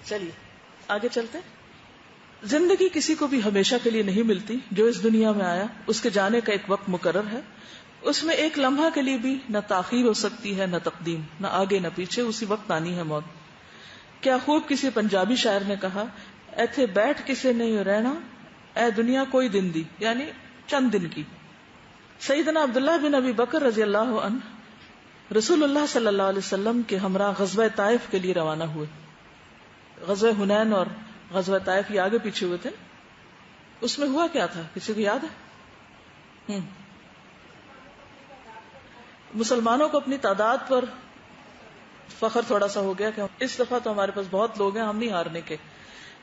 چلیے آگے چلتے. زندگی کسی کو بھی ہمیشہ کے لیے نہیں ملتی. جو اس دنیا میں آیا اس کے جانے کا ایک وقت مقرر ہے. اس میں ایک لمحہ کے لیے بھی نہ تاخیر ہو سکتی ہے نہ تقدیم، نہ آگے نہ پیچھے، اسی وقت آنی ہے موت. کیا خوب کسی پنجابی شاعر نے کہا، ایتھے بیٹھ کسے نہیں رہنا، اے دنیا کوئی دن دی، یعنی چند دن کی. سیدنا عبداللہ بن ابی بکر رضی اللہ عنہ رسول اللہ صلی اللہ علیہ وسلم کے ہمراہ غزوہ طائف کے لیے روانہ ہوئے. غزوہ حنین اور غزوہ طائف یہ آگے پیچھے ہوئے تھے. اس میں ہوا کیا تھا، کسی کو یاد ہے؟ مسلمانوں کو اپنی تعداد پر فخر تھوڑا سا ہو گیا کہ اس دفعہ تو ہمارے پاس بہت لوگ ہیں، ہم نہیں ہارنے کے.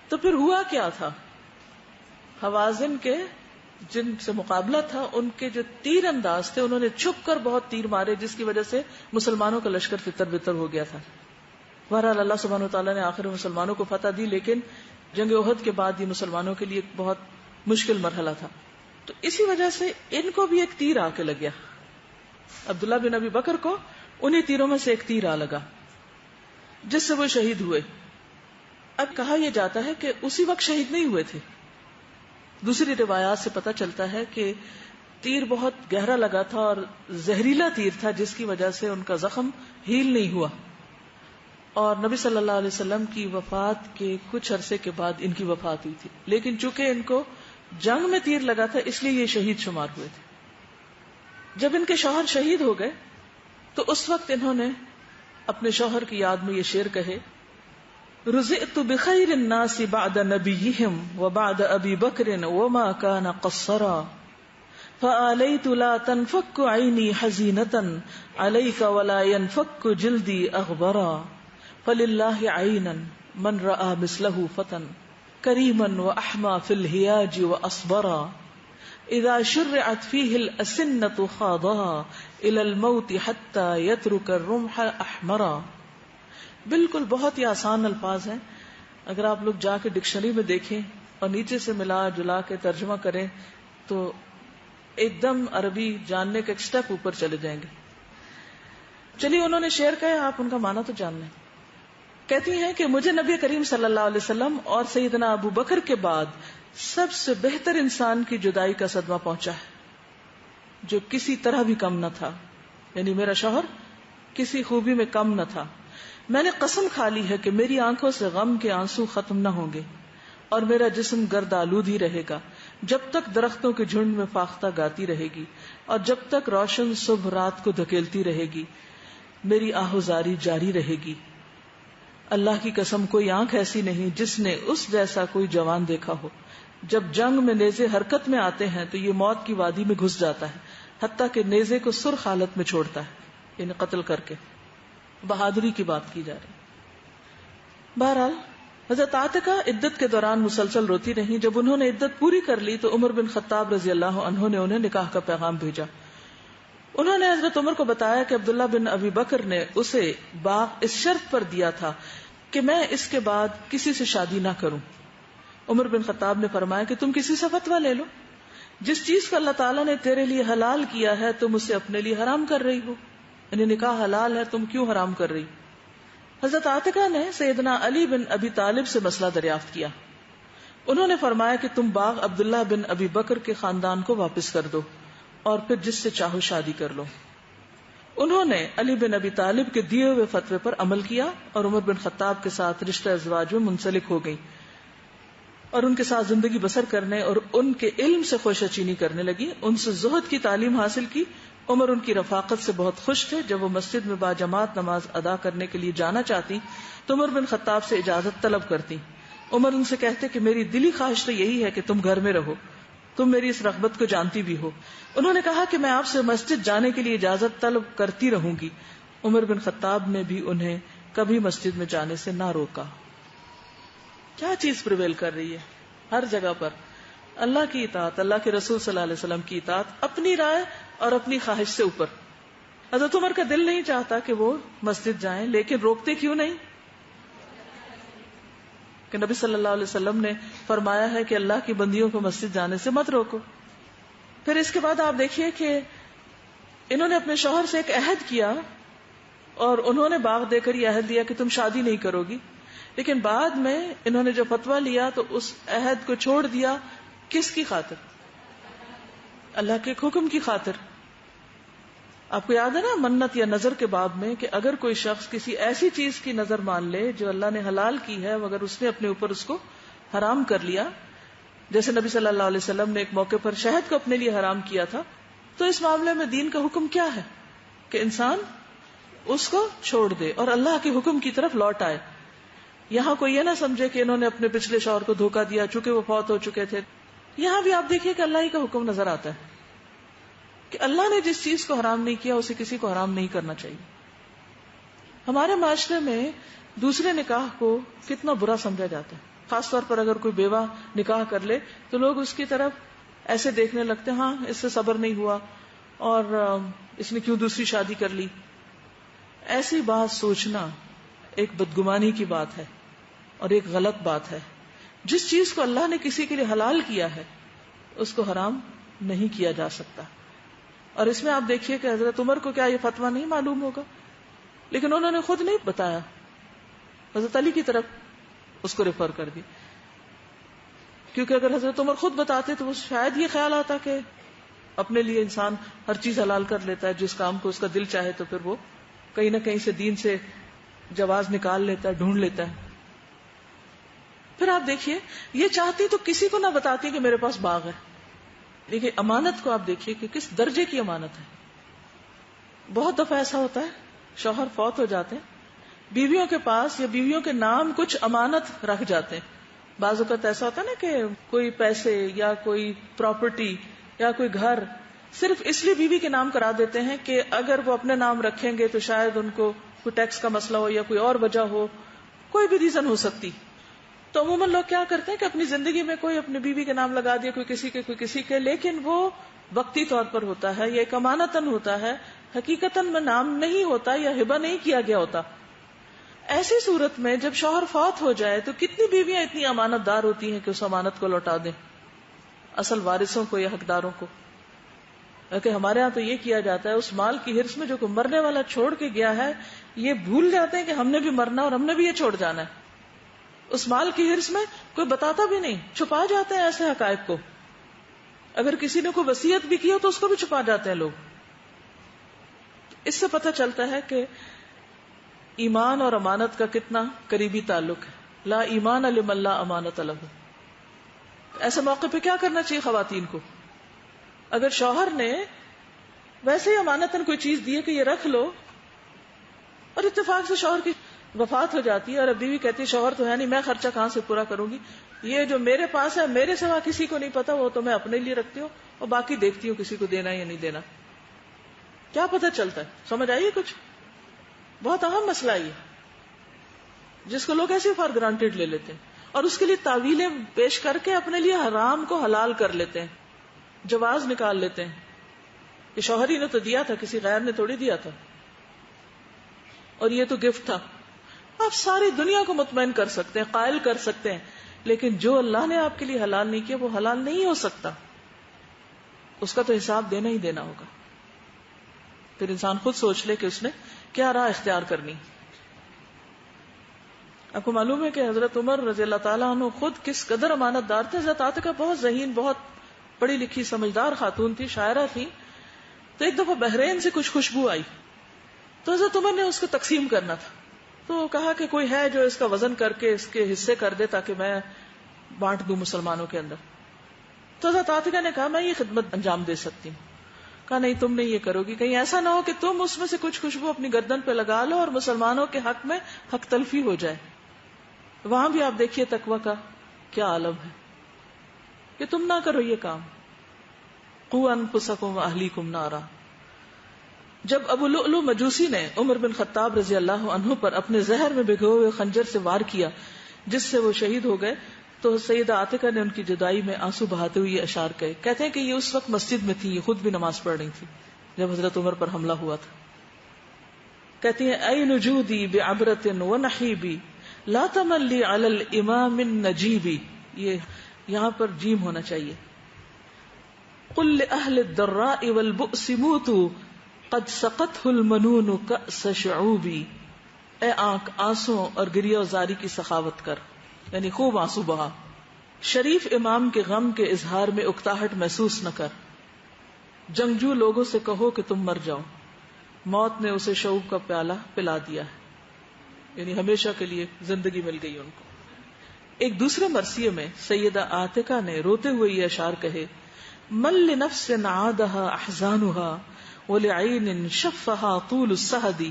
تو پھر ہوا کیا تھا، حوازن کے جن سے مقابلہ تھا ان کے جو تیر انداز تھے انہوں نے چھپ کر بہت تیر مارے، جس کی وجہ سے مسلمانوں کا لشکر تتر بتر ہو گیا تھا. بہرحال اللہ سبحانہ وتعالیٰ نے آخر مسلمانوں کو فتح دی، لیکن جنگ احد کے بعد یہ مسلمانوں کے لیے ایک بہت مشکل مرحلہ تھا. تو اسی وجہ سے ان کو بھی ایک تیر آ کے لگ گیا. عبداللہ بن ابی بکر کو انہی تیروں میں سے ایک تیر آ لگا جس سے وہ شہید ہوئے. اب کہا یہ جاتا ہے کہ اسی وقت شہید نہیں ہوئے تھے. دوسری روایات سے پتہ چلتا ہے کہ تیر بہت گہرا لگا تھا اور زہریلا تیر تھا، جس کی وجہ سے ان کا زخم ہیل نہیں ہوا. اور نبی صلی اللہ علیہ وسلم کی وفات کے کچھ عرصے کے بعد ان کی وفات ہوئی تھی، لیکن چونکہ ان کو جنگ میں تیر لگا تھا اس لیے یہ شہید شمار ہوئے تھے. جب ان کے شوہر شہید ہو گئے تو اس وقت انہوں نے اپنے شوہر کی یاد میں یہ شعر کہے، رزقت بخیر الناس بعد نبیہم وبعد ابی بکر وما كان قصرا فآلیت لا تنفک عینی حزینتا علیک ولا ينفک جلدی اغبرا فللہ عینا من رآ مثلہ فتن کریما واحما فی الہیاج واصبرا اذا شرعت فیہ الاسنة خاضها الى الموت حتی یترک الرمح احمرا. بالکل بہت ہی آسان الفاظ ہیں، اگر آپ لوگ جا کے ڈکشنری میں دیکھیں اور نیچے سے ملا جلا کے ترجمہ کریں تو ایک دم عربی جاننے کا ایک سٹیپ اوپر چلے جائیں گے. چلیے انہوں نے شعر کہا، آپ ان کا معنی تو جان لیں. کہتی ہیں کہ مجھے نبی کریم صلی اللہ علیہ وسلم اور سیدنا ابو بکر کے بعد سب سے بہتر انسان کی جدائی کا صدمہ پہنچا ہے، جو کسی طرح بھی کم نہ تھا. یعنی میرا شوہر کسی خوبی میں کم نہ تھا. میں نے قسم کھا لی ہے کہ میری آنکھوں سے غم کے آنسو ختم نہ ہوں گے اور میرا جسم گرد آلود ہی رہے گا جب تک درختوں کے جھنڈ میں فاختہ گاتی رہے گی اور جب تک روشن صبح رات کو دھکیلتی رہے گی. میری آہوزاری جاری رہے گی. اللہ کی قسم کوئی آنکھ ایسی نہیں جس نے اس جیسا کوئی جوان دیکھا ہو. جب جنگ میں نیزے حرکت میں آتے ہیں تو یہ موت کی وادی میں گھس جاتا ہے، حتیٰ کہ نیزے کو سرخ حالت میں چھوڑتا ہے، یعنی قتل کر کے. بہادری کی بات کی جا رہی. بہرحال حضرت عاتقہ عدت کے دوران مسلسل روتی رہی. جب انہوں نے عدت پوری کر لی تو عمر بن خطاب رضی اللہ عنہ نے انہیں نکاح کا پیغام بھیجا. انہوں نے حضرت عمر کو بتایا کہ عبداللہ بن ابی بکر نے اسے باغ اس شرط پر دیا تھا کہ میں اس کے بعد کسی سے شادی نہ کروں. عمر بن خطاب نے فرمایا کہ تم کسی سے فتویٰ لے لو، جس چیز کو اللہ تعالیٰ نے تیرے لیے حلال کیا ہے تم اسے اپنے لیے حرام کر رہی ہو. یعنی نکاح حلال ہے، تم کیوں حرام کر رہی؟ حضرت عاتقہ نے سیدنا علی بن ابی طالب سے مسئلہ دریافت کیا. انہوں نے فرمایا کہ تم باغ عبداللہ بن ابی بکر کے خاندان کو واپس کر دو اور پھر جس سے چاہو شادی کر لو. انہوں نے علی بن ابی طالب کے دیے ہوئے فتوے پر عمل کیا اور عمر بن خطاب کے ساتھ رشتہ ازواج میں منسلک ہو گئی اور ان کے ساتھ زندگی بسر کرنے اور ان کے علم سے خوشچینی کرنے لگی. ان سے زہد کی تعلیم حاصل کی. عمر ان کی رفاقت سے بہت خوش تھے. جب وہ مسجد میں باجماعت نماز ادا کرنے کے لیے جانا چاہتی تو عمر بن خطاب سے اجازت طلب کرتی. عمر ان سے کہتے کہ میری دلی خواہش تو یہی ہے کہ تم گھر میں رہو، تم میری اس رغبت کو جانتی بھی ہو. انہوں نے کہا کہ میں آپ سے مسجد جانے کے لیے اجازت طلب کرتی رہوں گی. عمر بن خطاب نے بھی انہیں کبھی مسجد میں جانے سے نہ روکا. کیا چیز پریویل کر رہی ہے ہر جگہ پر؟ اللہ کی اطاعت، اللہ کے رسول صلی اللہ علیہ وسلم کی اطاعت، اپنی رائے اور اپنی خواہش سے اوپر. حضرت عمر کا دل نہیں چاہتا کہ وہ مسجد جائیں، لیکن روکتے کیوں نہیں؟ کہ نبی صلی اللہ علیہ وسلم نے فرمایا ہے کہ اللہ کی بندیوں کو مسجد جانے سے مت روکو. پھر اس کے بعد آپ دیکھیے کہ انہوں نے اپنے شوہر سے ایک عہد کیا اور انہوں نے باغ دے کر یہ عہد دیا کہ تم شادی نہیں کرو گی. لیکن بعد میں انہوں نے جو فتویٰ لیا تو اس عہد کو چھوڑ دیا. کس کی خاطر؟ اللہ کے حکم کی خاطر. آپ کو یاد ہے نا منت یا نظر کے باب میں کہ اگر کوئی شخص کسی ایسی چیز کی نظر مان لے جو اللہ نے حلال کی ہے مگر اس نے اپنے اوپر اس کو حرام کر لیا، جیسے نبی صلی اللہ علیہ وسلم نے ایک موقع پر شہد کو اپنے لیے حرام کیا تھا، تو اس معاملے میں دین کا حکم کیا ہے کہ انسان اس کو چھوڑ دے اور اللہ کے حکم کی طرف لوٹ آئے. یہاں کوئی یہ نہ سمجھے کہ انہوں نے اپنے پچھلے شوہر کو دھوکہ دیا چونکہ وہ فوت ہو چکے تھے. یہاں بھی آپ دیکھیے کہ اللہ ہی کا حکم نظر آتا ہے کہ اللہ نے جس چیز کو حرام نہیں کیا اسے کسی کو حرام نہیں کرنا چاہیے. ہمارے معاشرے میں دوسرے نکاح کو کتنا برا سمجھا جاتا ہے. خاص طور پر اگر کوئی بیوہ نکاح کر لے تو لوگ اس کی طرف ایسے دیکھنے لگتے ہیں، ہاں اس سے صبر نہیں ہوا اور اس نے کیوں دوسری شادی کر لی. ایسی بات سوچنا ایک بدگمانی کی بات ہے اور ایک غلط بات ہے. جس چیز کو اللہ نے کسی کے لیے حلال کیا ہے اس کو حرام نہیں کیا جا سکتا. اور اس میں آپ دیکھیے کہ حضرت عمر کو کیا یہ فتویٰ نہیں معلوم ہوگا، لیکن انہوں نے خود نہیں بتایا، حضرت علی کی طرف اس کو ریفر کر دی. کیونکہ اگر حضرت عمر خود بتاتے تو وہ شاید یہ خیال آتا کہ اپنے لیے انسان ہر چیز حلال کر لیتا ہے، جس کام کو اس کا دل چاہے تو پھر وہ کہیں نہ کہیں سے دین سے جواز نکال لیتا ہے، ڈھونڈ لیتا ہے. پھر آپ دیکھیے یہ چاہتی تو کسی کو نہ بتاتی کہ میرے پاس باغ ہے. دیکھیے امانت کو آپ دیکھیے کہ کس درجے کی امانت ہے. بہت دفعہ ایسا ہوتا ہے شوہر فوت ہو جاتے ہیں، بیویوں کے پاس یا بیویوں کے نام کچھ امانت رکھ جاتے ہیں. بعض اوقات ایسا ہوتا ہے نا کہ کوئی پیسے یا کوئی پراپرٹی یا کوئی گھر صرف اس لیے بیوی کے نام کرا دیتے ہیں کہ اگر وہ اپنے نام رکھیں گے تو شاید ان کو کوئی ٹیکس کا مسئلہ ہو یا کوئی اور وجہ ہو، کوئی بھی ریزن ہو سکتی. تو عموماً لوگ کیا کرتے ہیں کہ اپنی زندگی میں کوئی اپنی بیوی کے نام لگا دیا، کوئی کسی کے، لیکن وہ وقتی طور پر ہوتا ہے یا ایک امانتاً ہوتا ہے، حقیقتاً میں نام نہیں ہوتا یا ہبہ نہیں کیا گیا ہوتا. ایسی صورت میں جب شوہر فوت ہو جائے تو کتنی بیویاں اتنی امانت دار ہوتی ہیں کہ اس امانت کو لوٹا دیں اصل وارثوں کو یا حقداروں کو. کہ ہمارے ہاں تو یہ کیا جاتا ہے اس مال کی ہرس میں جو کوئی مرنے والا چھوڑ کے گیا ہے یہ بھول جاتے ہیں کہ ہم نے بھی مرنا اور ہم نے بھی یہ چھوڑ جانا ہے. اس مال کی ہرس میں کوئی بتاتا بھی نہیں، چھپا جاتے ہیں ایسے حقائق کو. اگر کسی نے کوئی وصیت بھی کی ہو تو اس کو بھی چھپا جاتے ہیں لوگ. اس سے پتہ چلتا ہے کہ ایمان اور امانت کا کتنا قریبی تعلق ہے. لا ایمان لمن لا امانت لہ. ایسے موقع پہ کیا کرنا چاہیے خواتین کو؟ اگر شوہر نے ویسے ہی امانتاً کوئی چیز دی ہے کہ یہ رکھ لو اور اتفاق سے شوہر کی وفات ہو جاتی ہے اور اب بیوی کہتی ہے شوہر تو ہے نہیں، میں خرچہ کہاں سے پورا کروں گی، یہ جو میرے پاس ہے میرے سوا کسی کو نہیں پتا، وہ تو میں اپنے لیے رکھتی ہوں اور باقی دیکھتی ہوں کسی کو دینا یا نہیں دینا. کیا پتہ چلتا ہے؟ سمجھ آئیے کچھ؟ بہت اہم مسئلہ یہ جس کو لوگ ایسے فار گرانٹیڈ لے لیتے ہیں اور اس کے لیے تعویلیں پیش کر کے اپنے لیے حرام کو حلال کر لیتے ہیں، جواز نکال لیتے ہیں کہ شوہر ہی نے تو دیا تھا، کسی غیر نے تھوڑی دیا تھا اور یہ تو گفٹ تھا. آپ ساری دنیا کو مطمئن کر سکتے ہیں، قائل کر سکتے ہیں، لیکن جو اللہ نے آپ کے لیے حلال نہیں کیا وہ حلال نہیں ہو سکتا. اس کا تو حساب دینا ہی دینا ہوگا. پھر انسان خود سوچ لے کہ اس نے کیا راہ اختیار کرنی. آپ کو معلوم ہے کہ حضرت عمر رضی اللہ تعالیٰ عنہ خود کس قدر امانت دار تھے. حضرت عاتقہ بہت ذہین، بہت پڑھی لکھی سمجھدار خاتون تھی، شاعرہ تھی. تو ایک دفعہ بحرین سے کچھ خوشبو آئی تو حضرت عمر نے اس کو تقسیم کرنا تھا. تو کہا کہ کوئی ہے جو اس کا وزن کر کے اس کے حصے کر دے تاکہ میں بانٹ دوں مسلمانوں کے اندر. تو حضرت عاتقہ نے کہا میں یہ خدمت انجام دے سکتی ہوں. کہا نہیں تم نہیں یہ کرو گی، کہیں ایسا نہ ہو کہ تم اس میں سے کچھ خوشبو اپنی گردن پہ لگا لو اور مسلمانوں کے حق میں حق تلفی ہو جائے. وہاں بھی آپ دیکھیے تقوی کا کیا عالم ہے کہ تم نہ کرو یہ کام. قوا انفسکم واہلیکم نارا. جب ابو لؤلؤ مجوسی نے عمر بن خطاب رضی اللہ عنہ پر اپنے زہر میں بھگوئے ہوئے خنجر سے وار کیا جس سے وہ شہید ہو گئے تو سیدہ عاتقہ نے ان کی جدائی میں آنسو بہاتے ہوئے یہ اشعار کہے. کہتے ہیں کہ یہ اس وقت مسجد میں تھی، یہ خود بھی نماز پڑھ رہی تھی جب حضرت عمر پر حملہ ہوا تھا. کہتی ہیں اے نجودی بعبرۃ ونحیبی لا تملی علی الامام النجیبی. یہ یہاں پر جیم ہونا چاہیے. قل لأہل الضراء والبؤس موتوا قد سقته المنون کأس شعوبی. اے آنکھ آنسوں اور گریہ زاری کی سخاوت کر، یعنی خوب آنسو بہا. شریف امام کے غم کے اظہار میں اکتاہٹ محسوس نہ کر. جنگجو لوگوں سے کہو کہ تم مر جاؤ، موت نے اسے شعوب کا پیالہ پلا دیا ہے، یعنی ہمیشہ کے لیے زندگی مل گئی ان کو. ایک دوسرے مرثیے میں سیدہ عاتقہ نے روتے ہوئے یہ اشعار کہے: من لنفس عادها احزانها ولعین شفها طول السہد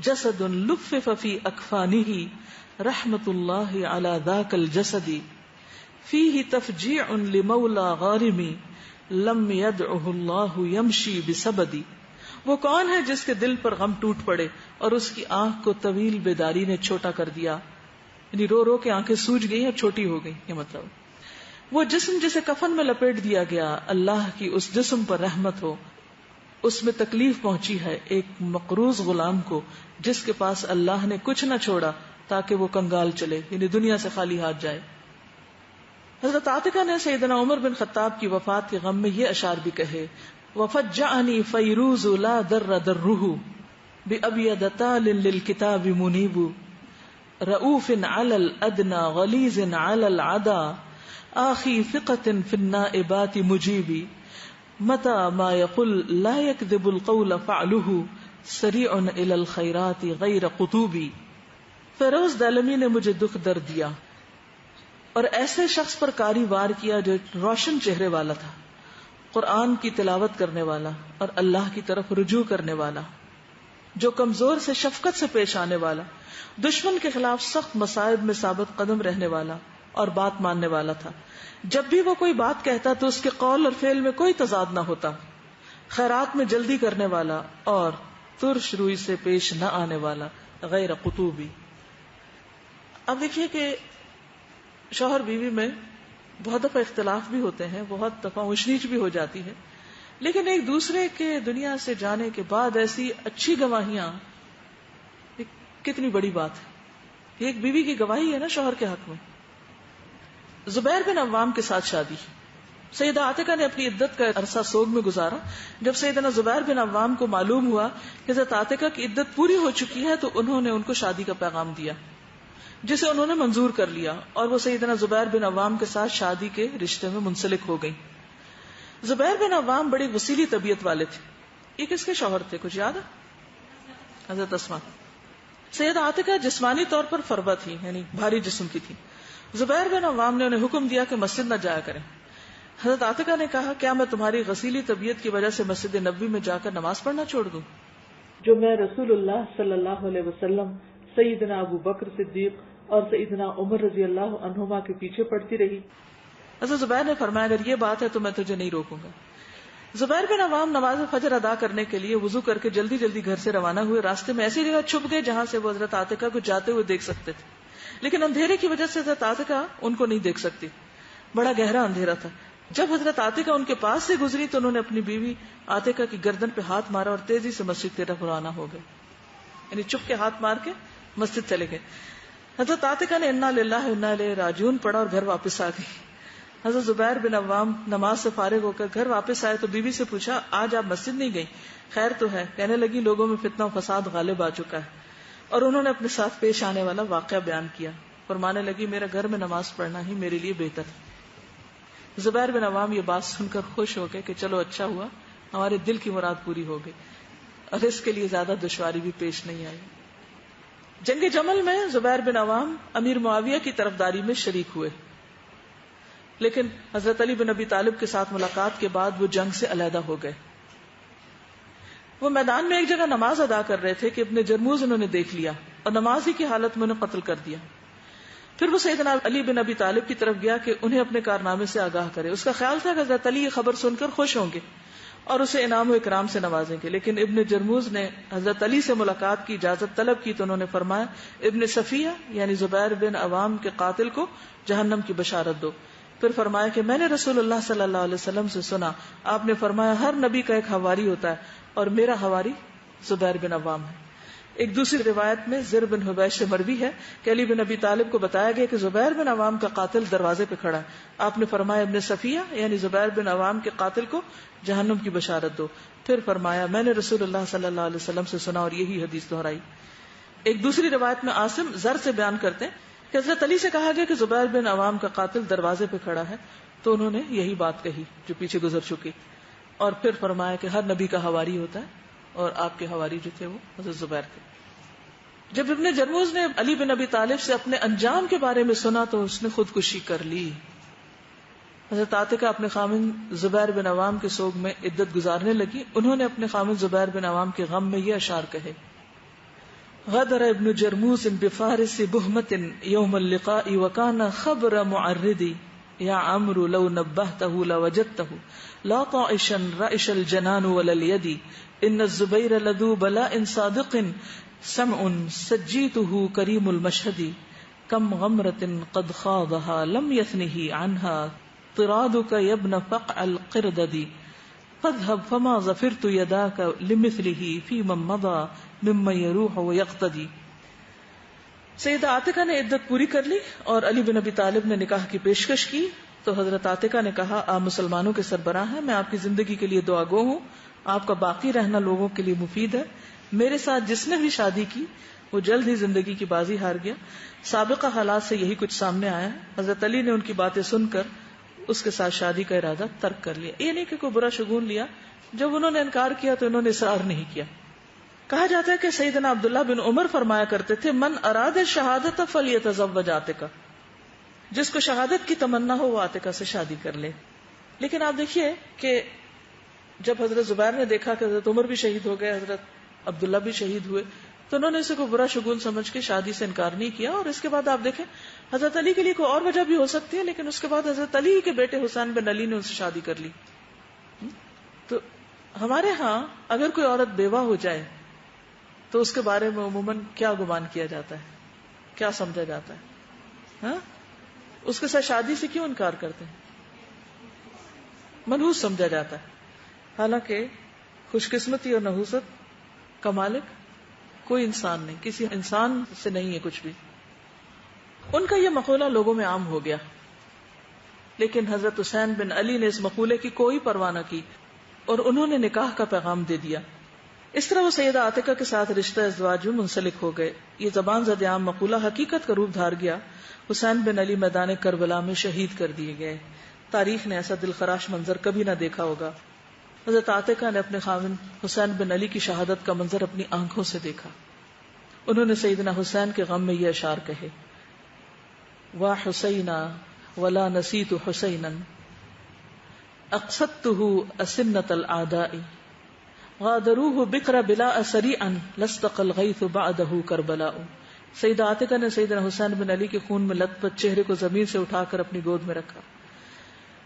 جسد لفف فی اکفانہ رحمت اللہ علی ذاک الجسد فیہ تفجیع لمولا غارم لم یدعہ اللہ یمشی بسبد. وہ کون ہے جس کے دل پر غم ٹوٹ پڑے اور اس کی آنکھ کو طویل بیداری نے چھوٹا کر دیا، یعنی رو رو کے آنکھیں سوج گئی اور چھوٹی ہو گئی. یہ مطلب وہ جسم جسے کفن میں لپیٹ دیا گیا، اللہ کی اس جسم پر رحمت ہو. اس میں تکلیف پہنچی ہے ایک مقروض غلام کو جس کے پاس اللہ نے کچھ نہ چھوڑا تاکہ وہ کنگال چلے، یعنی دنیا سے خالی ہاتھ جائے. حضرت عاتقہ نے سیدنا عمر بن خطاب کی وفات کے غم میں یہ اشعار بھی کہے: وفجعنی فیروز لا در درہ بأبید تال للکتاب منیب رؤوف علی الادنی غلیظ علی العدا آخی ثقۃ فی النائبات مجیبی متی ما یقل لا یکذب القول فعلہ سریع الی الخیرات غیر قطوبی. فیروز دلمی نے مجھے دکھ درد دیا اور ایسے شخص پر کاری وار کیا جو روشن چہرے والا تھا، قرآن کی تلاوت کرنے والا اور اللہ کی طرف رجوع کرنے والا، جو کمزور سے شفقت سے پیش آنے والا، دشمن کے خلاف سخت مصائب میں ثابت قدم رہنے والا اور بات ماننے والا تھا. جب بھی وہ کوئی بات کہتا تو اس کے قول اور فعل میں کوئی تضاد نہ ہوتا، خیرات میں جلدی کرنے والا اور ترش روئی سے پیش نہ آنے والا غیر قطوبی. اب دیکھیے کہ شوہر بیوی میں بہت دفعہ اختلاف بھی ہوتے ہیں، بہت دفعہ اونچ نیچ بھی ہو جاتی ہے، لیکن ایک دوسرے کے دنیا سے جانے کے بعد ایسی اچھی گواہیاں کتنی بڑی بات ہے. یہ ایک بیوی کی گواہی ہے نا شوہر کے حق میں. زبیر بن عوام کے ساتھ شادی، سیدہ عاتقہ نے اپنی عدت کا عرصہ سوگ میں گزارا. جب سیدنا زبیر بن عوام کو معلوم ہوا کہ حضرت عاتقہ کی عدت پوری ہو چکی ہے تو انہوں نے ان کو شادی کا پیغام دیا جسے انہوں نے منظور کر لیا، اور وہ سیدنا زبیر بن عوام کے ساتھ شادی کے رشتے میں منسلک ہو گئی. زبیر بن عوام بڑی وسیلی طبیعت والے تھے. یہ کس کے شوہر تھے، کچھ یاد ہے؟ حضرت اسماء. سیدہ عاتقہ جسمانی طور پر فربہ تھی، یعنی بھاری جسم کی تھی. زبیر بن عوام نے انہیں حکم دیا کہ مسجد نہ جایا کریں. حضرت عاتقہ نے کہا: کیا میں تمہاری غسیلی طبیعت کی وجہ سے مسجد نبوی میں جا کر نماز پڑھنا چھوڑ دوں، جو میں رسول اللہ صلی اللہ علیہ وسلم، سیدنا ابو بکر صدیق اور سیدنا عمر رضی اللہ عنہما کے پیچھے پڑتی رہی؟ حضرت زبیر نے فرمایا: اگر یہ بات ہے تو میں تجھے نہیں روکوں گا. زبیر بن عوام نماز فجر ادا کرنے کے لیے وضو کر کے جلدی جلدی گھر سے روانہ ہوئے. راستے میں ایسی جگہ چھپ گئے جہاں سے وہ حضرت عاتقہ کو جاتے ہوئے دیکھ سکتے تھے، لیکن اندھیرے کی وجہ سے حضرت عاتقہ ان کو نہیں دیکھ سکتی. بڑا گہرا اندھیرا تھا. جب حضرت عاتقہ ان کے پاس سے گزری تو انہوں نے اپنی بیوی عاتقہ کی گردن پہ ہاتھ مارا اور تیزی سے مسجد کی طرف روانہ ہو گئے، یعنی چپ کے ہاتھ مار کے مسجد چلے گئے. حضرت عاتقہ نے انا للہ و انا الیہ راجعون پڑھا اور گھر واپس آ گئی. حضرت زبیر بن عوام نماز سے فارغ ہو کر گھر واپس آئے تو بیوی سے پوچھا: آج آپ مسجد نہیں گئی؟ خیر تو ہے؟ کہنے لگی: لوگوں میں فتنہ و فساد غالب آ چکا ہے. اور انہوں نے اپنے ساتھ پیش آنے والا واقعہ بیان کیا. فرمانے لگی: میرا گھر میں نماز پڑھنا ہی میرے لیے بہتر ہے. زبیر بن عوام یہ بات سن کر خوش ہو گئے کہ چلو اچھا ہوا، ہمارے دل کی مراد پوری ہو گئی اور اس کے لیے زیادہ دشواری بھی پیش نہیں آئی. جنگ جمل میں زبیر بن عوام امیر معاویہ کی طرفداری میں شریک ہوئے، لیکن حضرت علی بن ابی طالب کے ساتھ ملاقات کے بعد وہ جنگ سے علیحدہ ہو گئے. وہ میدان میں ایک جگہ نماز ادا کر رہے تھے کہ ابن جرموز انہوں نے دیکھ لیا اور نماز ہی کی حالت میں انہیں قتل کر دیا. پھر وہ سیدنا علی بن ابی طالب کی طرف گیا کہ انہیں اپنے کارنامے سے آگاہ کرے. اس کا خیال تھا کہ حضرت علی یہ خبر سن کر خوش ہوں گے اور اسے انعام و اکرام سے نوازیں گے، لیکن ابن جرموز نے حضرت علی سے ملاقات کی اجازت طلب کی تو انہوں نے فرمایا: ابن صفیہ یعنی زبیر بن عوام کے قاتل کو جہنم کی بشارت دو. پھر فرمایا کہ میں نے رسول اللہ صلی اللہ علیہ وسلم سے سنا، آپ نے فرمایا ہر نبی کا ایک حواری ہوتا ہے اور میرا حواری زبیر بن عوام ہے. ایک دوسری روایت میں زر بن حبیش سے مروی ہے کہ علی بن ابی طالب کو بتایا گیا کہ زبیر بن عوام کا قاتل دروازے پہ کھڑا ہے. آپ نے فرمایا ابن صفیہ یعنی زبیر بن عوام کے قاتل کو جہنم کی بشارت دو. پھر فرمایا میں نے رسول اللہ صلی اللہ علیہ وسلم سے سنا اور یہی حدیث دہرائی. ایک دوسری روایت میں عاصم زر سے بیان کرتے ہیں کہ حضرت علی سے کہا گیا کہ زبیر بن عوام کا قاتل دروازے پہ کھڑا ہے، تو انہوں نے یہی بات کہی جو پیچھے گزر چکی، اور پھر فرمایا کہ ہر نبی کا حواری ہوتا ہے اور آپ کے حواری جو تھے وہ حضرت زبیر تھے۔ جب ابن جرموز نے علی بن ابی طالب سے اپنے انجام کے بارے میں سنا تو اس نے خودکشی کر لی۔ حضرت عاتکہ اپنے خامن زبیر بن عوام کے سوگ میں عدت گزارنے لگی۔ انہوں نے اپنے خامن زبیر بن عوام کے غم میں یہ اشعار کہے: غدر ابن جرموز بفارس بہمت یوم اللقاء وکان خبر معردی یا عمرو لو نبہتہ لوجدتہ لا طائشا رائش الجنان ولا الید ان الزبیر لذو بلاء صادق سمع سجیتہ کریم المشہد کم غمرۃ قد خاضها لم یثنہ عنها طرادک یبن فقع القردد فاذهب فما ظفرت یداک لمثلہ فی من مضى ممن یروح ویقتدی۔ سیدہ عاتکہ نے عدت پوری کر لی اور علی بن ابی طالب نے نکاح کی پیشکش کی تو حضرت عاتکہ نے کہا: آپ مسلمانوں کے سربراہ ہیں، میں آپ کی زندگی کے لیے دعا گو ہوں، آپ کا باقی رہنا لوگوں کے لیے مفید ہے۔ میرے ساتھ جس نے بھی شادی کی وہ جلد ہی زندگی کی بازی ہار گیا۔ سابقہ حالات سے یہی کچھ سامنے آیا۔ حضرت علی نے ان کی باتیں سن کر اس کے ساتھ شادی کا ارادہ ترک کر لیا۔ یہ نہیں کہ کوئی برا شگون لیا، جب انہوں نے انکار کیا تو انہوں نے اصرار نہیں کیا۔ کہا جاتا ہے کہ سیدنا عبداللہ بن عمر فرمایا کرتے تھے: من اراد شہادت فلیتزوج عاتکہ، جس کو شہادت کی تمنا ہو وہ عاتکہ سے شادی کر لے۔ لیکن آپ دیکھیے کہ جب حضرت زبیر نے دیکھا کہ حضرت عمر بھی شہید ہو گئے، حضرت عبداللہ بھی شہید ہوئے، تو انہوں نے اسے کوئی برا شگون سمجھ کے شادی سے انکار نہیں کیا۔ اور اس کے بعد آپ دیکھیں حضرت علی کے لیے کوئی اور وجہ بھی ہو سکتی ہے، لیکن اس کے بعد حضرت علی کے بیٹے حسین بن علی نے ان سے شادی کر لی۔ تو ہمارے ہاں اگر کوئی عورت بیوہ ہو جائے تو اس کے بارے میں عموماً کیا گمان کیا جاتا ہے، کیا سمجھا جاتا ہے؟ ہاں، اس کے ساتھ شادی سے کیوں انکار کرتے ہیں؟ منحوس سمجھا جاتا ہے، حالانکہ خوش قسمتی اور نحوست کا مالک کوئی انسان نہیں، کسی انسان سے نہیں ہے کچھ بھی۔ ان کا یہ مقولہ لوگوں میں عام ہو گیا، لیکن حضرت حسین بن علی نے اس مقولے کی کوئی پرواہ نہ کی اور انہوں نے نکاح کا پیغام دے دیا۔ اس طرح وہ سیدہ عاتکہ کے ساتھ رشتہ ازدواج میں منسلک ہو گئے۔ یہ زبان زد عام مقولہ حقیقت کا روپ دھار گیا۔ حسین بن علی میدان کربلا میں شہید کر دیے گئے۔ تاریخ نے ایسا دلخراش منظر کبھی نہ دیکھا ہوگا۔ حضرت عاتکہ نے اپنے خاوند حسین بن علی کی شہادت کا منظر اپنی آنکھوں سے دیکھا۔ انہوں نے سیدنا حسین کے غم میں یہ اشعار کہے: وا حسینا ولا نسیت حسینا اقصدته اسنۃ الاعداء غادروه بکر بلا سریعا لاستقى الغیث بعده کربلاء۔ سیدہ عاتکہ نے سیدنا حسین بن علی کے خون میں لت پت چہرے کو زمین سے اٹھا کر اپنی گود میں رکھا،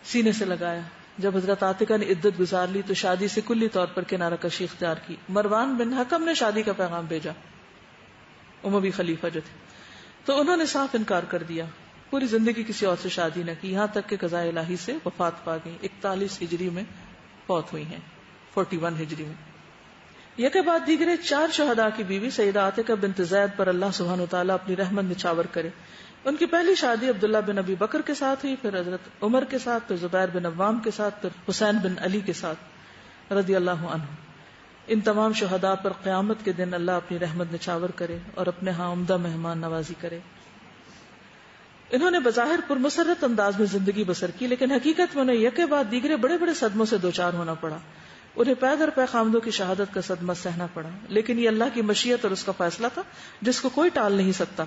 سینے سے لگایا۔ جب حضرت عاتکہ نے عدت گزار لی تو شادی سے کلی طور پر کنارہ کشی اختیار کی۔ مروان بن حکم نے شادی کا پیغام بھیجا، اموی خلیفہ جو تھے، تو انہوں نے صاف انکار کر دیا، پوری زندگی کسی اور سے شادی نہ کی، یہاں تک کہ قضاء الہی سے وفات پا گئی۔ 41 ہجری میں فوت ہوئی ہیں، 41 ہجری میں۔ یہ کے بعد دیگرے 4 شہداء کی بیوی سیدہ عاتکہ بنت زید پر اللہ سبحانہ وتعالی اپنی رحمت نچھاور کرے۔ ان کی پہلی شادی عبداللہ بن ابی بکر کے ساتھ ہوئی، پھر حضرت عمر کے ساتھ، پھر زبیر بن عوام کے ساتھ، پھر حسین بن علی کے ساتھ رضی اللہ عنہ۔ ان تمام شہداء پر قیامت کے دن اللہ اپنی رحمت نچھاور کرے اور اپنے ہاں عمدہ مہمان نوازی کرے۔ انہوں نے بظاہر پرمسرت انداز میں زندگی بسر کی، لیکن حقیقت میں انہیں یک بعد دیگرے بڑے بڑے صدموں سے دوچار ہونا پڑا۔ انہیں پے در پے خامدوں کی شہادت کا صدمہ سہنا پڑا، لیکن یہ اللہ کی مشیت اور اس کا فیصلہ تھا جس کو کوئی ٹال نہیں سکتا۔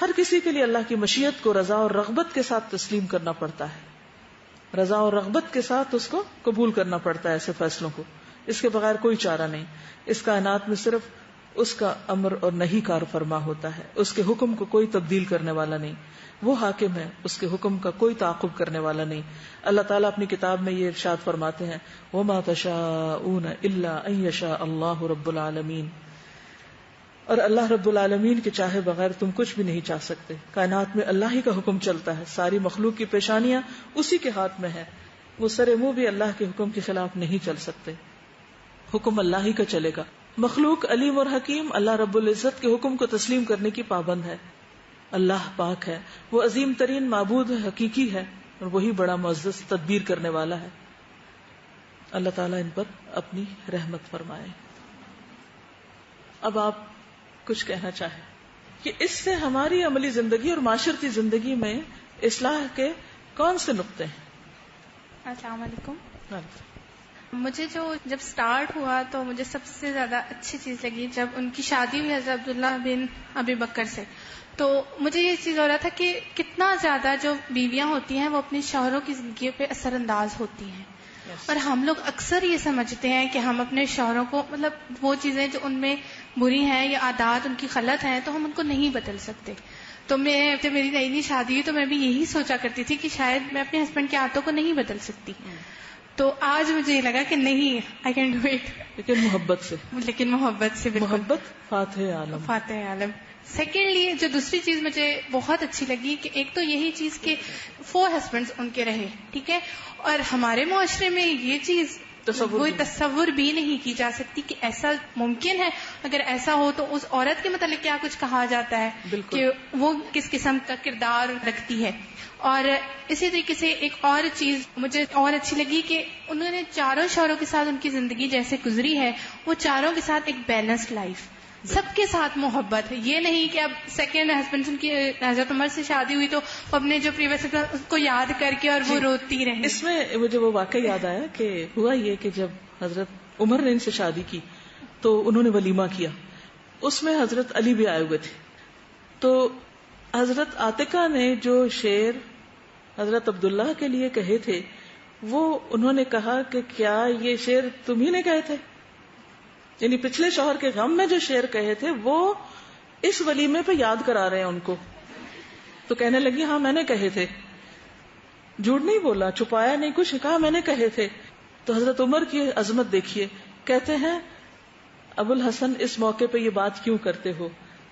ہر کسی کے لیے اللہ کی مشیت کو رضا اور رغبت کے ساتھ تسلیم کرنا پڑتا ہے، رضا اور رغبت کے ساتھ اس کو قبول کرنا پڑتا ہے ایسے فیصلوں کو، اس کے بغیر کوئی چارہ نہیں۔ اس کائنات میں صرف اس کا امر اور نہیں کار فرما ہوتا ہے، اس کے حکم کو کوئی تبدیل کرنے والا نہیں، وہ حاکم ہے، اس کے حکم کا کوئی تعاقب کرنے والا نہیں۔ اللہ تعالیٰ اپنی کتاب میں یہ ارشاد فرماتے ہیں: وَمَا تَشَاءُونَ إِلَّا أَن يَشَاءَ اللَّهُ رَبُّ الْعَالَمِينَ۔ اور اللہ رب العالمین کے چاہے بغیر تم کچھ بھی نہیں چاہ سکتے۔ کائنات میں اللہ ہی کا حکم چلتا ہے، ساری مخلوق کی پیشانیاں اسی کے ہاتھ میں ہے، وہ سرے منہ بھی اللہ کے حکم کے خلاف نہیں چل سکتے، حکم اللہ ہی کا چلے گا۔ مخلوق علیم اور حکیم اللہ رب العزت کے حکم کو تسلیم کرنے کی پابند ہے۔ اللہ پاک ہے، وہ عظیم ترین معبود حقیقی ہے اور وہی بڑا معزز تدبیر کرنے والا ہے۔ اللہ تعالیٰ ان پر اپنی رحمت فرمائے۔ اب آپ کچھ کہنا چاہے کہ اس سے ہماری عملی زندگی اور معاشرتی زندگی میں اصلاح کے کون سے نقطے ہیں؟ السلام علیکم. مجھے جب سٹارٹ ہوا تو مجھے سب سے زیادہ اچھی چیز لگی جب ان کی شادی ہوئی حضرت عبداللہ بن ابی بکر سے. تو مجھے یہ چیز ہو رہا تھا کہ کتنا زیادہ جو بیویاں ہوتی ہیں وہ اپنے شوہروں کی زندگی پہ اثر انداز ہوتی ہیں. اور ہم لوگ اکثر یہ سمجھتے ہیں کہ ہم اپنے شوہروں کو مطلب وہ چیزیں جو ان میں بری ہیں یا عادات ان کی غلط ہیں تو ہم ان کو نہیں بدل سکتے. تو میں جب میری نئی نئی شادی ہوئی تو میں بھی یہی سوچا کرتی تھی کہ شاید میں اپنے ہسبینڈ کی عادتوں کو نہیں بدل سکتی. تو آج مجھے یہ لگا کہ نہیں, آئی کین ڈو اٹ, لیکن محبت سے. بالکل محبت فاتح عالم. سیکنڈلی جو دوسری چیز مجھے بہت اچھی لگی کہ ایک تو یہی چیز کہ 4 ہسبینڈز ان کے رہے, ٹھیک ہے, اور ہمارے معاشرے میں یہ چیز کوئی تصور بھی نہیں کی جا سکتی کہ ایسا ممکن ہے. اگر ایسا ہو تو اس عورت کے متعلق کیا کچھ کہا جاتا ہے کہ وہ کس قسم کا کردار رکھتی ہے. اور اسی طریقے سے ایک اور چیز مجھے اور اچھی لگی کہ انہوں نے چاروں شوہروں کے ساتھ ان کی زندگی جیسے گزری ہے وہ چاروں کے ساتھ ایک بیلنسڈ لائف, سب کے ساتھ محبت. یہ نہیں کہ اب سیکنڈ ہسبینڈ ان کی حضرت عمر سے شادی ہوئی تو اپنے جو پریویس اس کو یاد کر کے اور وہ روتی رہے. اس میں مجھے وہ واقعہ یاد آیا کہ ہوا یہ کہ جب حضرت عمر نے ان سے شادی کی تو انہوں نے ولیمہ کیا, اس میں حضرت علی بھی آئے ہوئے تھے. تو حضرت عاتقہ نے جو شعر حضرت عبداللہ کے لیے کہے تھے وہ انہوں نے کہا کہ کیا یہ شعر تم ہی نے کہے تھے, یعنی پچھلے شوہر کے غم میں جو شعر کہے تھے وہ اس ولیمے پہ یاد کرا رہے ہیں ان کو. تو کہنے لگی ہاں میں نے کہے تھے, جھوٹ نہیں بولا, چھپایا نہیں کچھ, کہا میں نے کہے تھے. تو حضرت عمر کی عظمت دیکھیے, کہتے ہیں ابو الحسن اس موقع پہ یہ بات کیوں کرتے ہو,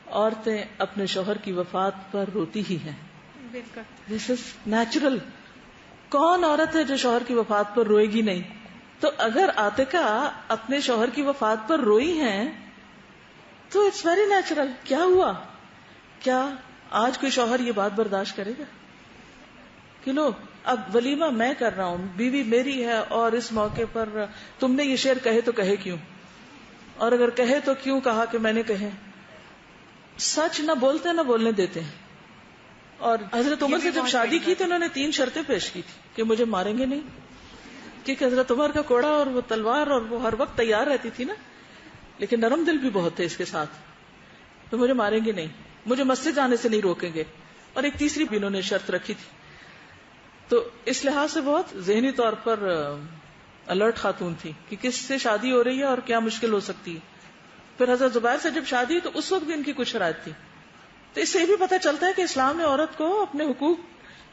عورتیں اپنے شوہر کی وفات پر روتی ہی ہیں. بالکل دس از نیچرل. کون عورت ہے جو شوہر کی وفات پر روئے گی نہیں؟ تو اگر عاتقہ اپنے شوہر کی وفات پر روئی ہیں تو اٹس ویری نیچرل. کیا ہوا؟ کیا آج کوئی شوہر یہ بات برداشت کرے گا کہ لو اب ولیمہ میں کر رہا ہوں, بیوی میری ہے, اور اس موقع پر تم نے یہ شعر کہے تو کہے کیوں, اور اگر کہے تو کیوں کہا کہ میں نے کہے. سچ نہ بولتے نہ بولنے دیتے ہیں. اور حضرت عمر سے جب شادی کی تو انہوں نے 3 شرطیں پیش کی تھی کہ مجھے ماریں گے نہیں, کیونکہ حضرت عمر کا کوڑا اور وہ تلوار اور وہ ہر وقت تیار رہتی تھی نا, لیکن نرم دل بھی بہت تھے اس کے ساتھ. تو مجھے ماریں گے نہیں, مجھے مسجد جانے سے نہیں روکیں گے, اور ایک تیسری بھی انہوں نے شرط رکھی تھی. تو اس لحاظ سے بہت ذہنی طور پر الرٹ خاتون تھی کہ کس سے شادی ہو رہی ہے اور کیا مشکل ہو سکتی ہے. پھر حضرت زبیر سے جب شادی ہوئی تو اس وقت بھی ان کی کچھ شرائط تھی. تو اس سے یہ بھی پتہ چلتا ہے کہ اسلام نے عورت کو اپنے حقوق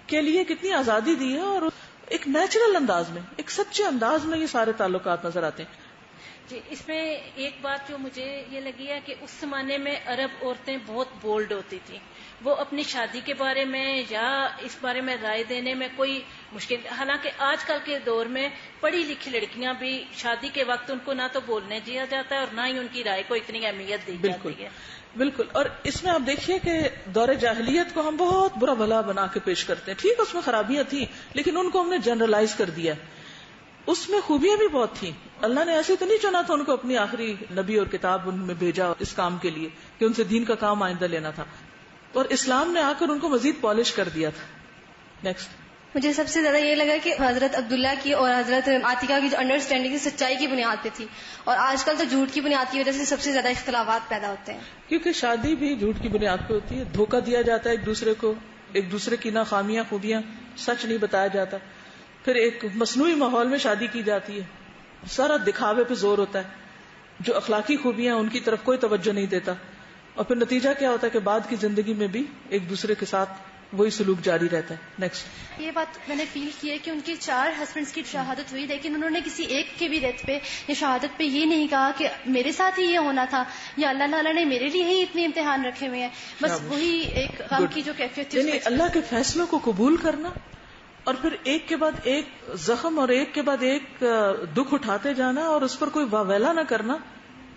کے لیے کتنی آزادی دی ہے, اور ایک نیچرل انداز میں, ایک سچے انداز میں یہ سارے تعلقات نظر آتے ہیں. جی, اس میں ایک بات جو مجھے یہ لگی ہے کہ اس زمانے میں عرب عورتیں بہت بولڈ ہوتی تھیں. وہ اپنی شادی کے بارے میں یا اس بارے میں رائے دینے میں کوئی مشکل, حالانکہ آج کل کے دور میں پڑھی لکھی لڑکیاں بھی شادی کے وقت ان کو نہ تو بولنے دیا جاتا ہے اور نہ ہی ان کی رائے کو اتنی اہمیت دی جاتی ہے. بالکل. اور اس میں آپ دیکھیے کہ دور جاہلیت کو ہم بہت برا بھلا بنا کے پیش کرتے ہیں. ٹھیک, اس میں خرابیاں تھیں, لیکن ان کو ہم نے جنرلائز کر دیا. اس میں خوبیاں بھی بہت تھیں. اللہ نے ایسے تو نہیں چنا تھا ان کو اپنی آخری نبی اور کتاب ان میں بھیجا اس کام کے لیے کہ ان سے دین کا کام آئندہ لینا تھا, اور اسلام نے آ کر ان کو مزید پالش کر دیا تھا. نیکسٹ. مجھے سب سے زیادہ یہ لگا کہ حضرت عبداللہ کی اور حضرت عاتقہ کی جو انڈرسٹینڈنگ سچائی کی بنیاد پہ تھی, اور آج کل تو جھوٹ کی بنیاد کی وجہ سے سب سے زیادہ اختلافات پیدا ہوتے ہیں. کیونکہ شادی بھی جھوٹ کی بنیاد پہ ہوتی ہے, دھوکہ دیا جاتا ہے ایک دوسرے کو, ایک دوسرے کی خامیاں خوبیاں سچ نہیں بتایا جاتا. پھر ایک مصنوعی ماحول میں شادی کی جاتی ہے, سارا دکھاوے پہ زور ہوتا ہے, جو اخلاقی خوبیاں ان کی طرف کوئی توجہ نہیں دیتا, اور پھر نتیجہ کیا ہوتا ہے کہ بعد کی زندگی میں بھی ایک دوسرے کے ساتھ وہی سلوک جاری رہتا ہے. نیکسٹ. یہ بات میں نے فیل کی ہے کہ ان کی 4 ہسبینڈز کی شہادت ہوئی, لیکن انہوں نے کسی ایک کے بھی ڈیتھ پہ یا شہادت پہ یہ نہیں کہا کہ میرے ساتھ ہی یہ ہونا تھا یا اللہ تعالیٰ نے میرے لیے ہی اتنے امتحان رکھے ہوئے ہیں. بس وہی ایک غم کی جو کیفیت تھی, یعنی اللہ کے فیصلوں کو قبول کرنا اور پھر ایک کے بعد ایک زخم اور ایک کے بعد ایک دکھ اٹھاتے جانا اور اس پر کوئی واویلا نہ کرنا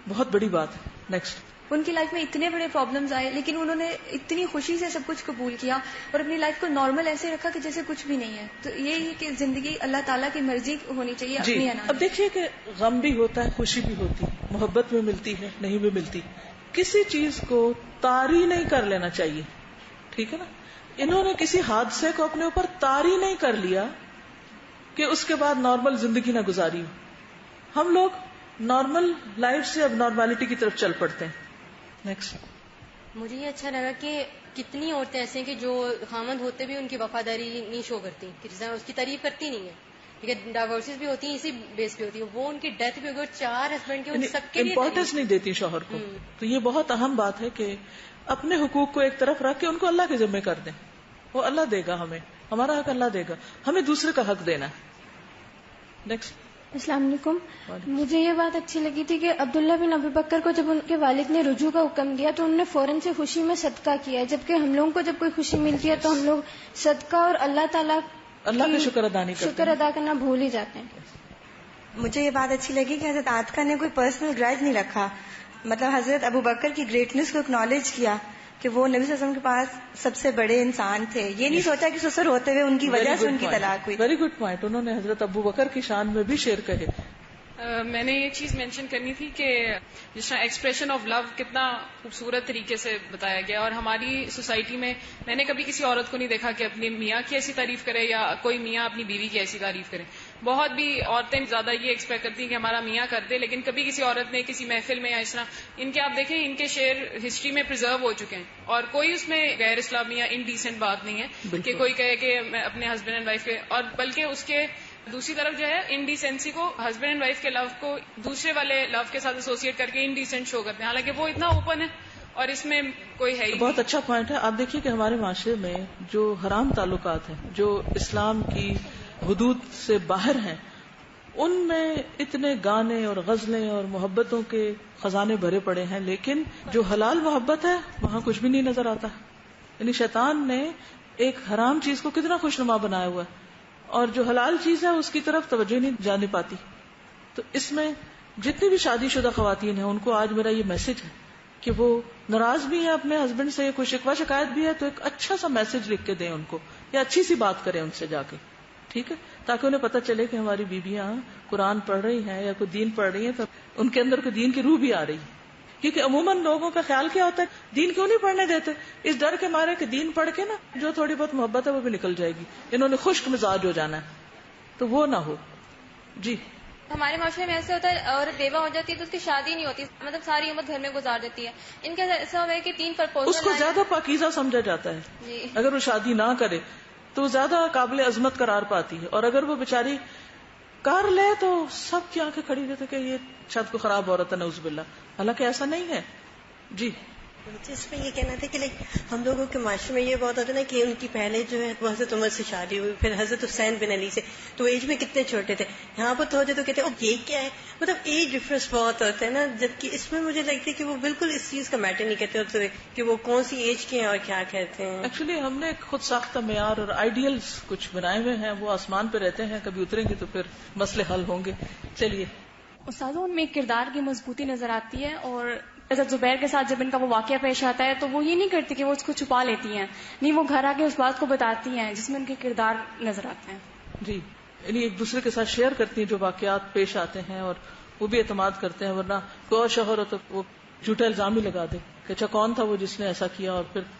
بہت بڑی بات ہے. نیکسٹ. ان کی لائف میں اتنے بڑے پرابلمز آئے لیکن انہوں نے اتنی خوشی سے سب کچھ قبول کیا اور اپنی لائف کو نارمل ایسے رکھا کہ جیسے کچھ بھی نہیں ہے. تو یہ کہ زندگی اللہ تعالیٰ کی مرضی ہونی چاہیے. جی, اب دیکھیے کہ غم بھی ہوتا ہے, خوشی بھی ہوتی ہے, محبت بھی ملتی ہے, نہیں بھی ملتی. کسی چیز کو طاری نہیں کر لینا چاہیے. ٹھیک ہے نا. انہوں نے کسی حادثے کو اپنے اوپر طاری نہیں کر لیا کہ اس کے بعد نارمل زندگی نہ گزاری ہو. ہم لوگ نارمل لائف سے اب نارملٹی کی طرف چل پڑتے ہیں. نیکسٹ. مجھے یہ اچھا لگا کہ کتنی عورتیں ایسے ہیں کہ جو خامند ہوتے بھی ان کی وفاداری نہیں شو کرتی, اس کی تعریف کرتی نہیں ہے. ٹھیک ہے, ڈائیورسز بھی ہوتی ہیں اسی بیس پہ ہوتی ہیں. وہ ان کی ڈیتھ بھی اگر 4 ہسبینڈ کے, ان سب کے لیے امپورٹینس نہیں دیتی شوہر کو. تو یہ بہت اہم بات ہے کہ اپنے حقوق کو ایک طرف رکھ کے ان کو اللہ کے ذمہ کر دیں. وہ اللہ دے گا ہمیں, ہمارا حق اللہ دے گا, ہمیں دوسرے کا حق دینا ہے. نیکسٹ. السلام علیکم. مجھے یہ بات اچھی لگی تھی کہ عبداللہ بن ابی بکر کو جب ان کے والد نے رجوع کا حکم دیا تو انہوں نے فوراً سے خوشی میں صدقہ کیا ہے, جبکہ ہم لوگوں کو جب کوئی خوشی ملتی ہے تو ہم لوگ صدقہ اور اللہ تعالیٰ کا شکر ادا کرنا بھول ہی جاتے ہیں. مجھے یہ بات اچھی لگی کہ حضرت عاتقہ نے کوئی پرسنل گرج نہیں رکھا, مطلب حضرت ابو بکر کی گریٹنس کو اکنالج کیا کہ وہ نبی صلی اللہ علیہ وسلم کے پاس سب سے بڑے انسان تھے. یہ نہیں سوچا کہ سسر ہوتے ہوئے ان کی وجہ سے ان کی طلاق ہوئی. Very good point. انہوں نے حضرت ابو بکر کی شان میں بھی شعر کہے. میں نے یہ چیز مینشن کرنی تھی کہ جس طرح ایکسپریشن آف لو کتنا خوبصورت طریقے سے بتایا گیا, اور ہماری سوسائٹی میں میں نے کبھی کسی عورت کو نہیں دیکھا کہ اپنی میاں کی ایسی تعریف کرے یا کوئی میاں اپنی بیوی کی ایسی تعریف کرے. بہت بھی عورتیں زیادہ یہ ایکسپیکٹ کرتی ہیں کہ ہمارا میاں کر دے, لیکن کبھی کسی عورت نے کسی محفل میں یا اس طرح ان کے آپ دیکھیں ان کے شعر ہسٹری میں پرزرو ہو چکے ہیں, اور کوئی اس میں غیر اسلامی یا انڈیسنٹ بات نہیں ہے کہ کوئی کہے کہ میں اپنے ہسبینڈ اینڈ وائف کے, اور بلکہ اس کے دوسری طرف جو ہے انڈیسینسی کو ہسبینڈ اینڈ وائف کے لو کو دوسرے والے لو کے ساتھ ایسوسیٹ کر کے انڈیسینٹ شو کرتے ہیں, حالانکہ وہ اتنا اوپن ہے اور اس میں کوئی ہے ہی. بہت اچھا پوائنٹ ہے. آپ دیکھیے کہ ہمارے معاشرے میں جو حرام تعلقات ہیں, جو اسلام کی حدود سے باہر ہیں, ان میں اتنے گانے اور غزلیں اور محبتوں کے خزانے بھرے پڑے ہیں, لیکن جو حلال محبت ہے وہاں کچھ بھی نہیں نظر آتا. یعنی شیطان نے ایک حرام چیز کو کتنا خوشنما بنایا ہوا ہے, اور جو حلال چیز ہے اس کی طرف توجہ نہیں جانے پاتی. تو اس میں جتنی بھی شادی شدہ خواتین ہیں ان کو آج میرا یہ میسج ہے کہ وہ ناراض بھی ہیں اپنے ہسبینڈ سے, کوئی شکوہ شکایت بھی ہے تو ایک اچھا سا میسج لکھ کے دیں ان کو, یا اچھی سی بات کریں ان سے جا کے. ٹھیک ہے, تاکہ انہیں پتہ چلے کہ ہماری بیویاں قرآن پڑھ رہی ہیں یا کوئی دین پڑھ رہی ہیں, تو ان کے اندر کوئی دین کی روح بھی آ رہی ہے. کیونکہ عموماً لوگوں کا خیال کیا ہوتا ہے, دین کیوں نہیں پڑھنے دیتے, اس ڈر کے مارے کہ دین پڑھ کے نا جو تھوڑی بہت محبت ہے وہ بھی نکل جائے گی, انہوں نے خشک مزاج ہو جانا ہے, تو وہ نہ ہو. جی. ہمارے معاشرے میں ایسے ہوتا ہے عورت بیوہ ہو جاتی ہے تو اس کی شادی نہیں ہوتی, مطلب ساری عمر گھر میں گزار دیتی ہے. ان کا ایسا ہوا ہے کہ 3 پرپوزل اس کو زیادہ پاکیزہ سمجھا جاتا ہے. جی. اگر وہ شادی نہ کرے تو وہ زیادہ قابل عظمت قرار پاتی ہے, اور اگر وہ بیچاری کر لے تو سب کی آنکھیں کھڑی رہتے کہ یہ شاید کو خراب عورت ہے, نعوذ باللہ. حالانکہ ایسا نہیں ہے. جی. مجھے اس میں یہ کہنا تھا کہ ہم لوگوں کے معاشرے میں یہ بہت ہوتا ہے نا کہ ان کی پہلے جو ہے وہ حضرت عمر سے شادی ہوئی, پھر حضرت حسین بن علی سے, تو ایج میں کتنے چھوٹے تھے. یہاں پر تو کہتے ہیں یہ کیا ہے, مطلب ایج ڈفرینس بہت ہوتا ہے نا, جبکہ اس میں مجھے لگتا ہے کہ وہ بالکل اس چیز کا میٹر نہیں کرتے ہوتے کہ وہ کون سی ایج کے ہیں اور کیا کہتے ہیں. ایکچولی ہم نے خود ساختہ معیار اور آئیڈیلز کچھ بنائے ہوئے ہیں, وہ آسمان پہ رہتے ہیں, کبھی اتریں گے تو پھر مسئلے حل ہوں گے. چلیے. استاذہ ان میں کردار کی مضبوطی نظر آتی ہے, اور حضرت زبیر کے ساتھ جب ان کا وہ واقعہ پیش آتا ہے تو وہ یہ نہیں کرتی کہ وہ اس کو چھپا لیتی ہیں, نہیں وہ گھر آ کے اس بات کو بتاتی ہیں جس میں ان کے کردار نظر آتے ہیں. جی, یعنی ایک دوسرے کے ساتھ شیئر کرتی ہیں جو واقعات پیش آتے ہیں, اور وہ بھی اعتماد کرتے ہیں, ورنہ کوئی اور شوہر ہو تو وہ جھوٹا الزام ہی لگا دے کہ اچھا کون تھا وہ جس نے ایسا کیا, اور پھر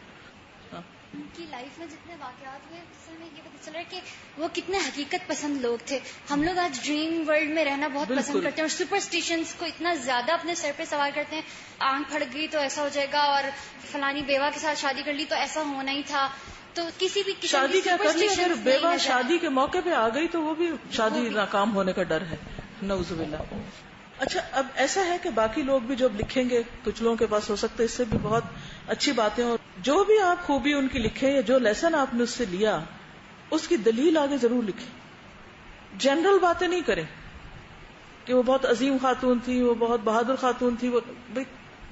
ان کی لائف میں جتنے واقعات ہوئے اس سے ہمیں یہ پتہ چل رہا ہے کہ وہ کتنے حقیقت پسند لوگ تھے. ہم لوگ آج ڈریم ورلڈ میں رہنا بہت پسند کرتے ہیں, اور سپرسٹیشنز کو اتنا زیادہ اپنے سر پہ سوار کرتے ہیں. آنکھ پھڑ گئی تو ایسا ہو جائے گا, اور فلانی بیوہ کے ساتھ شادی کر لی تو ایسا ہونا ہی تھا. تو کسی بھی شادی کیا کر لی, اگر بیوہ شادی کے موقع پہ آ گئی تو وہ بھی شادی ناکام ہونے کا ڈر ہے, نعوذ باللہ. اچھا, اب ایسا ہے کہ باقی لوگ بھی جب لکھیں گے کچھ لوگوں کے پاس ہو سکتا ہے اس سے بھی بہت اچھی باتیں, اور جو بھی آپ خوبی ان کی لکھیں یا جو لیسن آپ نے اس سے لیا اس کی دلیل آگے ضرور لکھیں. جنرل باتیں نہیں کریں کہ وہ بہت عظیم خاتون تھی, وہ بہت بہادر خاتون تھی. وہ بھائی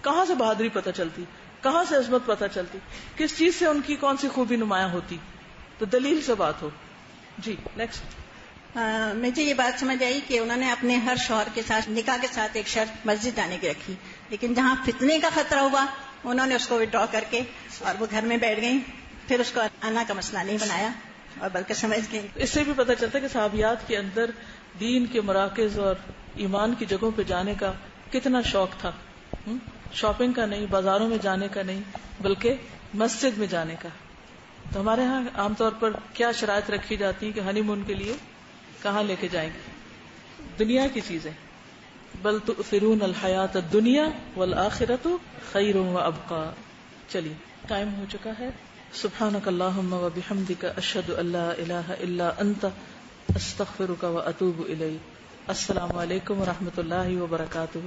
کہاں سے بہادری پتہ چلتی, کہاں سے عظمت پتہ چلتی, کس چیز سے ان کی کون سی خوبی نمایاں ہوتی, تو دلیل سے بات ہو. جی. نیکسٹ. مجھے یہ بات سمجھ آئی کہ انہوں نے اپنے ہر شوہر کے ساتھ نکاح کے ساتھ ایک شرط مسجد آنے کی رکھی, لیکن جہاں فتنے کا خطرہ ہوا انہوں نے اس کو وڈرا کر کے اور وہ گھر میں بیٹھ گئیں, پھر اس کو آنا کا مسئلہ نہیں بنایا اور بلکہ سمجھ گئیں. اس سے بھی پتہ چلتا ہے کہ صحابیات کے اندر دین کے مراکز اور ایمان کی جگہوں پہ جانے کا کتنا شوق تھا. شاپنگ کا نہیں، بازاروں میں جانے کا نہیں، بلکہ مسجد میں جانے کا. تو ہمارے ہاں عام طور پر کیا شرائط رکھی جاتی ہیں کہ ہنی مون کے لیے کہاں لے کے جائیں گے؟ دنیا کی چیزیں. بل تؤثرون الحیات الدنیا والآخرۃ خیر وابقی. چلیے ٹائم ہو چکا ہے. سبحانک اللہم وبحمدک اشہد ان لا الہ الا انت استغفرک واتوب الیک. السلام علیکم ورحمۃ اللہ وبرکاتہ.